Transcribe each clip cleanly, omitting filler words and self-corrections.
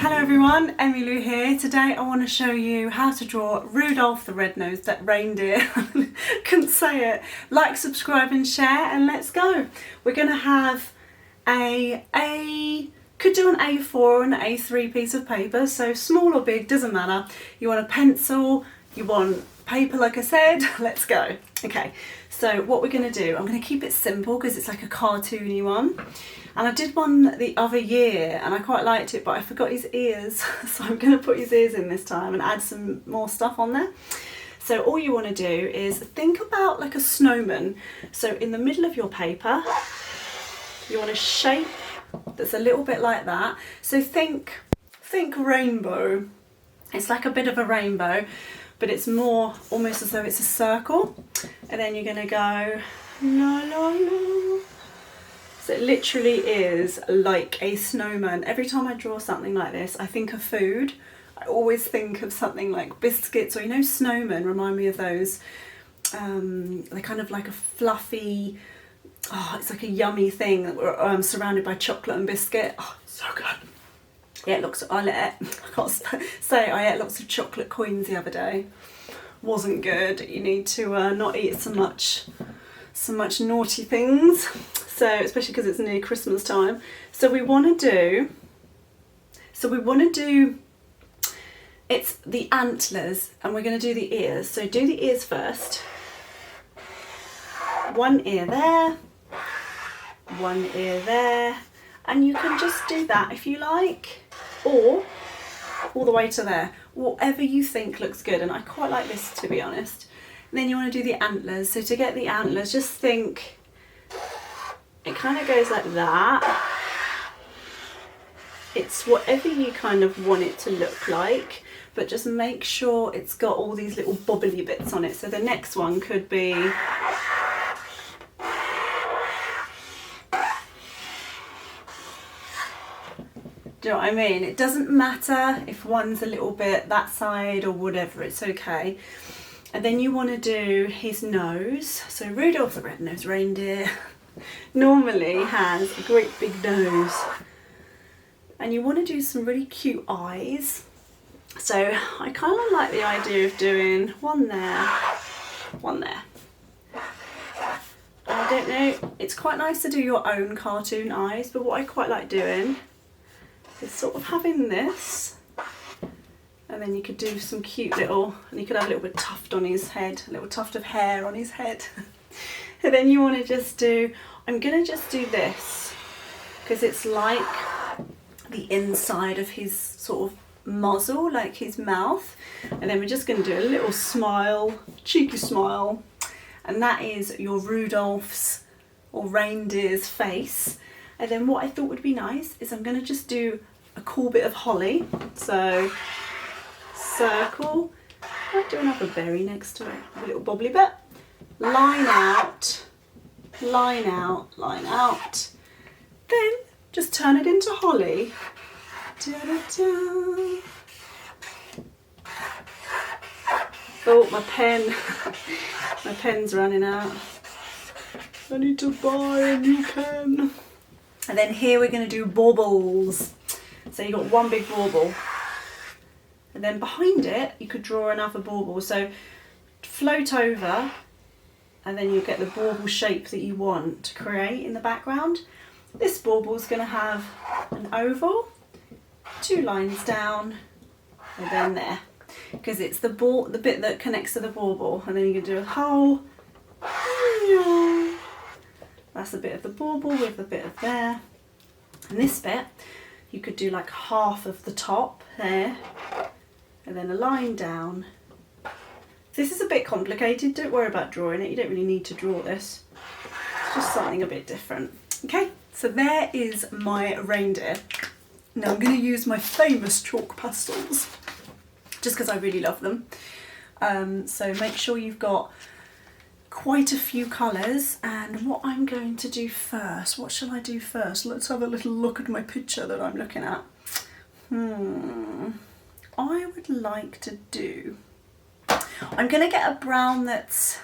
Hello everyone, Emmy Lou here. Today I want to show you how to draw Rudolph the Red-Nosed Reindeer. Couldn't say it. Like, subscribe and share, and let's go. We're going to have could do an A4 or an A3 piece of paper, so small or big, doesn't matter. You want a pencil, you want paper like I said, let's go. Okay, so what we're going to do, I'm going to keep it simple because it's like a cartoony one. And I did one the other year and I quite liked it, but I forgot his ears. So I'm going to put his ears in this time and add some more stuff on there. So all you want to do is think about like a snowman. So in the middle of your paper, you want a shape that's a little bit like that. So think rainbow. It's like a bit of a rainbow, but it's more almost as though it's a circle. And then you're going to go la la la. So it literally is like a snowman. Every time I draw something like this, I think of food. I always think of something like biscuits, or you know, snowmen remind me of those. They're kind of like a fluffy, it's like a yummy thing surrounded by chocolate and biscuit. Oh, so good. Yeah, it looks, I ate lots of chocolate coins the other day. Wasn't good. You need to not eat so much naughty things. So, especially because it's near Christmas time. So we want to do, it's the antlers, and we're going to do the ears. So do the ears first. One ear there, one ear there, and you can just do that if you like, or all the way to there, whatever you think looks good. And I quite like this, to be honest. And then you want to do the antlers. So to get the antlers, just think, it kind of goes like that. It's whatever you kind of want it to look like, but just make sure it's got all these little bobbly bits on it. So the next one could be, do you know what I mean? It doesn't matter if one's a little bit that side or whatever, it's okay. And then you want to do his nose. So Rudolph the Red-Nosed Reindeer normally has a great big nose, and you want to do some really cute eyes. So I kind of like the idea of doing one there, one there. I don't know, it's quite nice to do your own cartoon eyes, but what I quite like doing is sort of having this, and then you could do some cute little, and you could have a little bit of tuft on his head, a little tuft of hair on his head. And then you want to just do, I'm going to just do this because it's like the inside of his sort of muzzle, like his mouth. And then we're just going to do a little smile, cheeky smile. And that is your Rudolph's or reindeer's face. And then what I thought would be nice is I'm going to just do a cool bit of holly. So circle, I might do another berry next to it, a little bobbly bit. Line out, line out, line out. Then just turn it into holly. Da-da-da. Oh, my pen. My pen's running out. I need to buy a new pen. And then here we're going to do baubles. So you've got one big bauble. And then behind it, you could draw another bauble. So float over, and then you'll get the bauble shape that you want to create in the background. This bauble is going to have an oval, two lines down, and then there, because it's the bit that connects to the bauble. And then you can do a hole. That's a bit of the bauble with a bit of there. And this bit, you could do like half of the top there, and then a line down. This is a bit complicated, don't worry about drawing it, you don't really need to draw this. It's just something a bit different. Okay, so there is my reindeer. Now I'm going to use my famous chalk pastels, just because I really love them. So make sure you've got quite a few colours. And what I'm going to do first, what shall I do first? Let's have a little look at my picture that I'm looking at. I would like to do, I'm going to get a brown that's,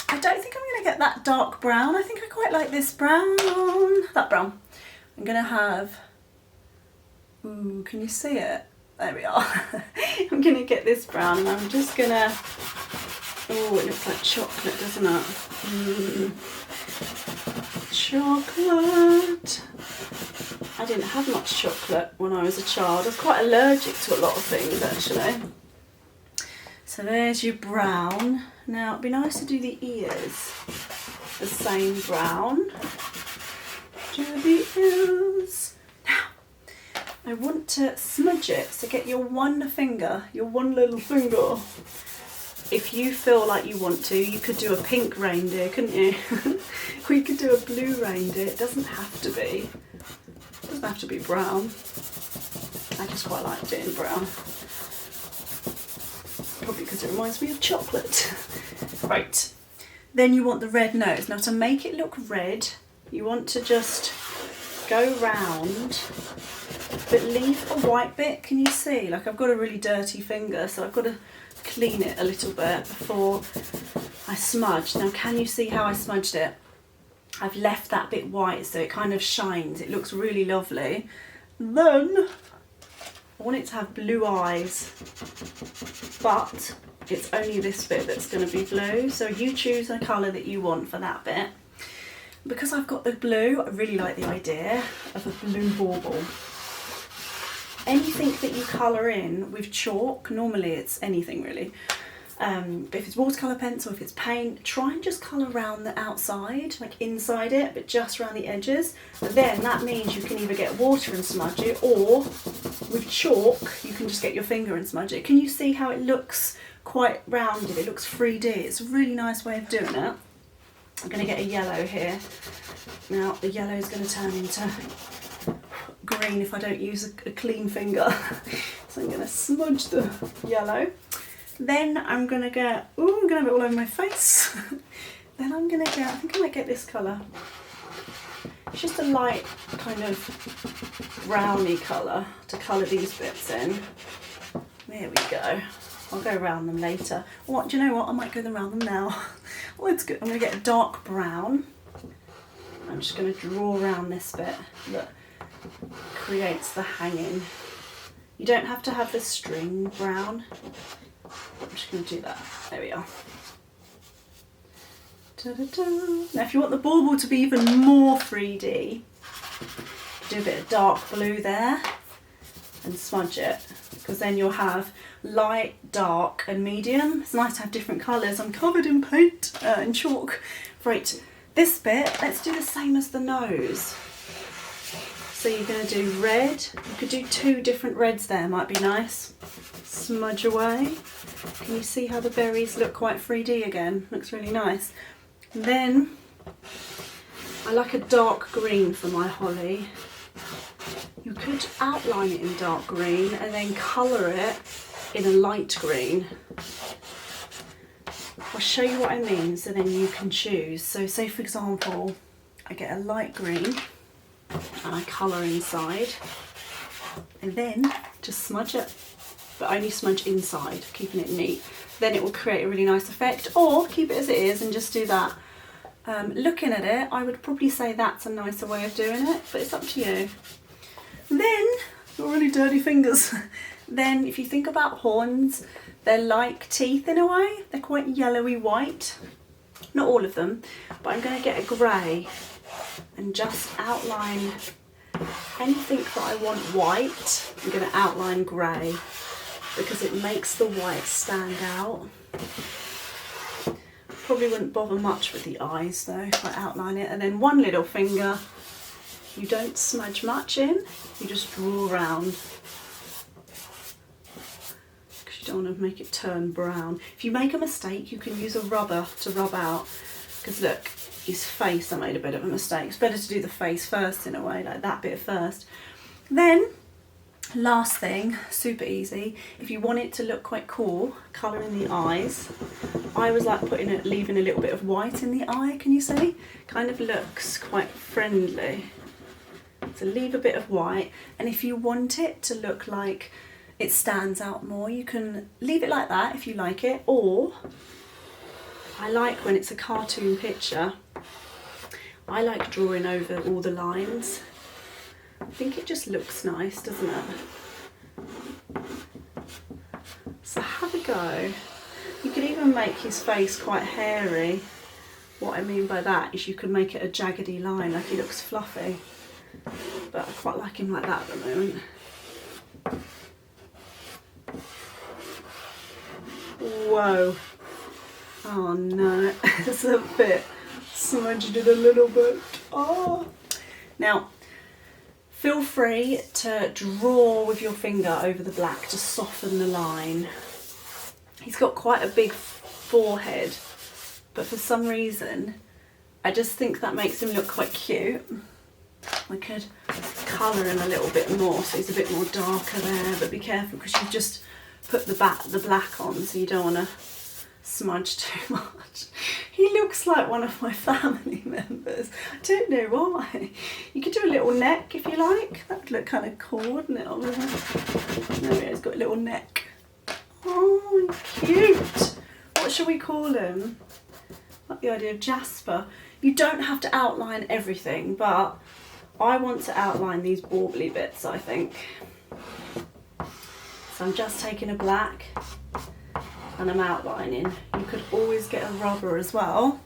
I don't think I'm going to get that dark brown. I think I quite like this brown, that brown. I'm going to have Ooh, can you see it? There we are. I'm going to get this brown and I'm just going to... Oh, it looks like chocolate, doesn't it? Chocolate. I didn't have much chocolate when I was a child. I was quite allergic to a lot of things, actually. So there's your brown. Now, it'd be nice to do the ears the same brown. Do the ears. Now, I want to smudge it, so get your one finger, your one little finger. If you feel like you want to, you could do a pink reindeer, couldn't you? Or you could do a blue reindeer. It doesn't have to be. It doesn't have to be brown. I just quite like doing brown. Probably because it reminds me of chocolate. Right. Then you want the red nose. Now to make it look red, you want to just go round, but leave a white bit. Can you see? Like I've got a really dirty finger, so I've got to clean it a little bit before I smudge. Now can you see how I smudged it? I've left that bit white so it kind of shines. It looks really lovely. Then I want it to have blue eyes, but it's only this bit that's going to be blue. So you choose a colour that you want for that bit. Because I've got the blue, I really like the idea of a blue bauble. Anything that you colour in with chalk, normally it's anything really, but if it's watercolour pencil, if it's paint, try and just colour around the outside, like inside it, but just around the edges. But then that means you can either get water and smudge it, or with chalk you can just get your finger and smudge it. Can you see how it looks quite rounded? It looks 3D. It's a really nice way of doing it. I'm going to get a yellow here. Now the yellow is going to turn into green if I don't use a clean finger. So I'm going to smudge the yellow. Then I'm going to get, ooh, I'm going to have it all over my face. Then I'm going to get, I think I might get this colour. It's just a light kind of browny colour to colour these bits in. There we go. I'll go around them later. What, do you know what? I might go around them now. Oh, it's good. I'm going to get a dark brown. I'm just going to draw around this bit that creates the hanging. You don't have to have the string brown. I'm just going to do that. There we are. Da-da-da. Now if you want the bauble to be even more 3D, do a bit of dark blue there and smudge it, because then you'll have light, dark and medium. It's nice to have different colours. I'm covered in paint and chalk. Right, this bit, let's do the same as the nose. So you're going to do red. You could do 2 different reds there, might be nice. Smudge away. Can you see how the berries look quite 3D again? Looks really nice. And then I like a dark green for my holly. You could outline it in dark green and then colour it in a light green. I'll show you what I mean so then you can choose. So say for example, I get a light green and I colour inside and then just smudge it, but only smudge inside, keeping it neat. Then it will create a really nice effect, or keep it as it is and just do that. Looking at it, I would probably say that's a nicer way of doing it, but it's up to you. Then, your really dirty fingers. Then if you think about horns, they're like teeth in a way. They're quite yellowy white. Not all of them, but I'm going to get a grey and just outline anything that I want white. I'm going to outline grey because it makes the white stand out. Probably wouldn't bother much with the eyes though if I outline it. And then one little finger, you don't smudge much in, you just draw around because you don't want to make it turn brown. If you make a mistake, you can use a rubber to rub out, because look, his face, I made a bit of a mistake. It's better to do the face first in a way, like that bit first. Then last thing, super easy, if you want it to look quite cool, colour in the eyes. I was like leaving a little bit of white in the eye, can you see? Kind of looks quite friendly. So leave a bit of white, and if you want it to look like it stands out more, you can leave it like that if you like it, or I like when it's a cartoon picture, I like drawing over all the lines. think it just looks nice, doesn't it? So have a go. You could even make his face quite hairy. What I mean by that is you could make it a jaggedy line, like he looks fluffy. But I quite like him like that at the moment. Whoa. Oh no, it's a bit smudged it a little bit. Oh. Now, feel free to draw with your finger over the black to soften the line. He's got quite a big forehead, but for some reason, I just think that makes him look quite cute. I could colour him a little bit more so he's a bit more darker there, but be careful because you've just put the black on, so you don't want to smudge too much. He looks like one of my family members. I don't know why. You could do a little neck if you like. That would look kind of cool, wouldn't it? There he is, got a little neck. Oh, cute. What shall we call him? I like the idea of Jasper. You don't have to outline everything, but I want to outline these bauble bits, I think. So I'm just taking a black and I'm outlining. You could always get a rubber as well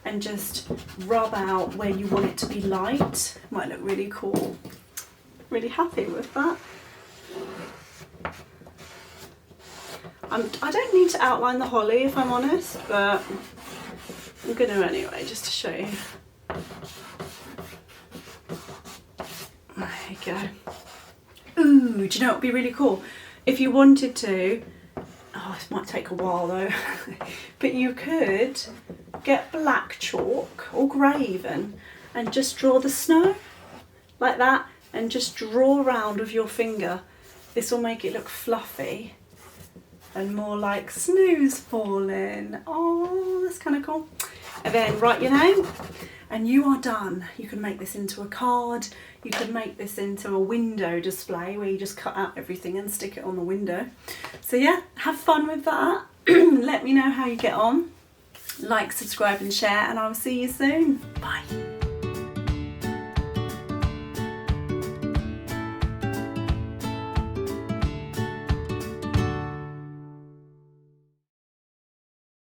and just rub out where you want it to be light. Might look really cool. Really happy with that. I don't need to outline the holly if I'm honest, but I'm going to anyway, just to show you. There you go. Ooh, do you know what would be really cool? If you wanted to, oh, it might take a while though, but you could get black chalk or grey even and just draw the snow like that and just draw around with your finger. This will make it look fluffy and more like snow's falling. Oh, that's kind of cool. And then write your name and you are done. You can make this into a card. You could make this into a window display where you just cut out everything and stick it on the window. So yeah, have fun with that. Let me know how you get on. Like, subscribe and share, and I will see you soon. Bye.